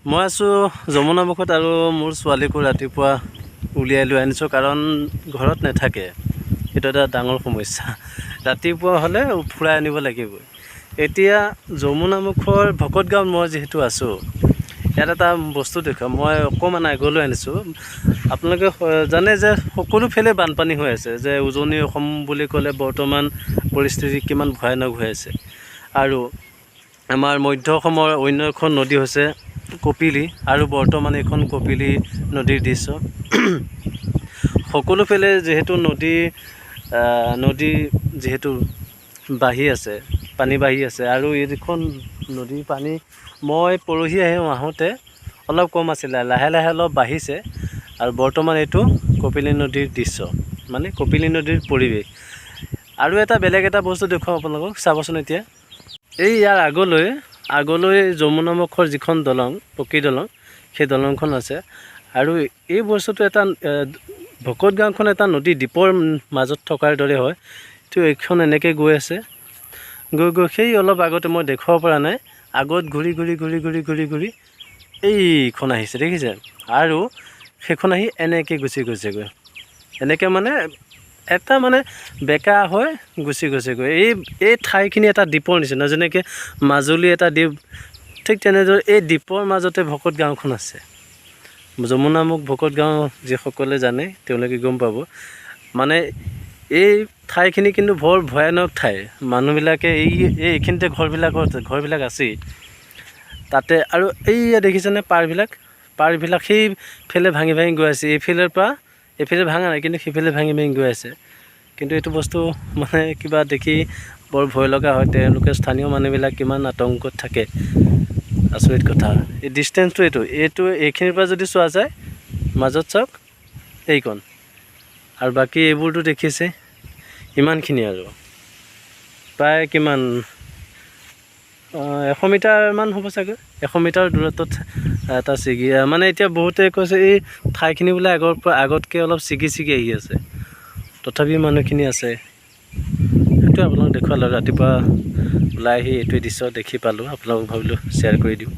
মই আছোঁ যমুনামুখত আৰু মোৰ ছোৱালীকো ৰাতিপুৱা উলিয়াই লৈ আনিছোঁ কাৰণ ঘৰত নাথাকে। সেইটো এটা ডাঙৰ সমস্যা। ৰাতিপুৱা হ'লে ফুৰাই আনিব লাগিবই। এতিয়া যমুনামুখৰ ভকত গাঁৱত মই যিহেতু আছোঁ, ইয়াত এটা বস্তু দেখুৱাম। মই অকণমান আগলৈ আনিছোঁ। আপোনালোকে জানে যে সকলোফালে বানপানী হৈ আছে, যে উজনি অসম বুলি ক'লে বৰ্তমান পৰিস্থিতি কিমান ভয়ানক হৈ আছে। আৰু আমাৰ মধ্য অসমৰ অন্য এখন নদী হৈছে কপিলী, আৰু বৰ্তমান এইখন কপিলী নদীৰ দৃশ্য। সকলোফালে যিহেতু নদী যিহেতু বাঢ়ি আছে, পানী বাঢ়ি আছে, আৰু এইখন নদীৰ পানী মই পৰহি আহোঁতে অলপ কম আছিলে, লাহে লাহে অলপ বাঢ়িছে। আৰু বৰ্তমান এইটো কপিলী নদীৰ দৃশ্য, মানে কপিলী নদীৰ পৰিৱেশ। আৰু এটা বেলেগ এটা বস্তু দেখুৱাওঁ আপোনালোকক, চাবচোন এতিয়া। এই ইয়াৰ আগলৈ যমুনামুখৰ যিখন দলং, পকী দলং, সেই দলংখন আছে। আৰু এই বস্তুটো এটা ভকত গাঁওখন এটা নদী দ্বীপৰ মাজত থকাৰ দৰে হয়। তো এইখন এনেকৈ গৈ আছে, গৈ সেই অলপ আগতে মই দেখুৱাব পৰা নাই, আগত ঘূৰি এইখন আহিছে, দেখিছে? আৰু সেইখন আহি এনেকৈ গুচি গৈছেগৈ। এনেকৈ মানে এটা বেকা হৈ গুচি গৈছেগৈ। এই ঠাইখিনি এটা দ্বীপৰ নিচিনা, যেনেকৈ মাজুলী এটা দ্বীপ, ঠিক তেনেদৰে এই দ্বীপৰ মাজতে ভকত গাঁওখন আছে। যমুনামুখ ভকত গাঁও যিসকলে জানে তেওঁলোকে গম পাব। মানে এই ঠাইখিনি কিন্তু বৰ ভয়ানক ঠাই। মানুহবিলাকে এইখিনিতে ঘৰবিলাক আছেই তাতে। আৰু দেখিছেনে পাৰবিলাক সেইফালে ভাঙি গৈ আছে। এইফালে ভাঙা নাই, কিন্তু সেইফালে ভাঙি গৈ আছে। কিন্তু এইটো বস্তু কিবা দেখি বৰ ভয় লগা হয়। তেওঁলোকে স্থানীয় মানুহবিলাক কিমান আতংকত থাকে, আচৰিত কথা। এই ডিষ্টেঞ্চটো এইখিনিৰ পৰা যদি চোৱা যায়, মাজত চাওক এইকণ, আৰু বাকী এইবোৰতো দেখিছে ইমানখিনি। আৰু প্ৰায় কিমান 100 মিটাৰমান হ'ব চাগৈ, 100 মিটাৰ দূৰত্বত এটা এতিয়া বহুতে কৈছে এই ঠাইখিনি বোলে আগতকৈ অলপ ছিগি আহি আছে, তথাপি মানুহখিনি আছে। সেইটোৱে আপোনালোকক দেখুৱালোঁ। ৰাতিপুৱা ওলাই আহি এইটোৱে দৃশ্য দেখি পালোঁ, আপোনালোকক ভাবিলোঁ শ্বেয়াৰ কৰি দিওঁ।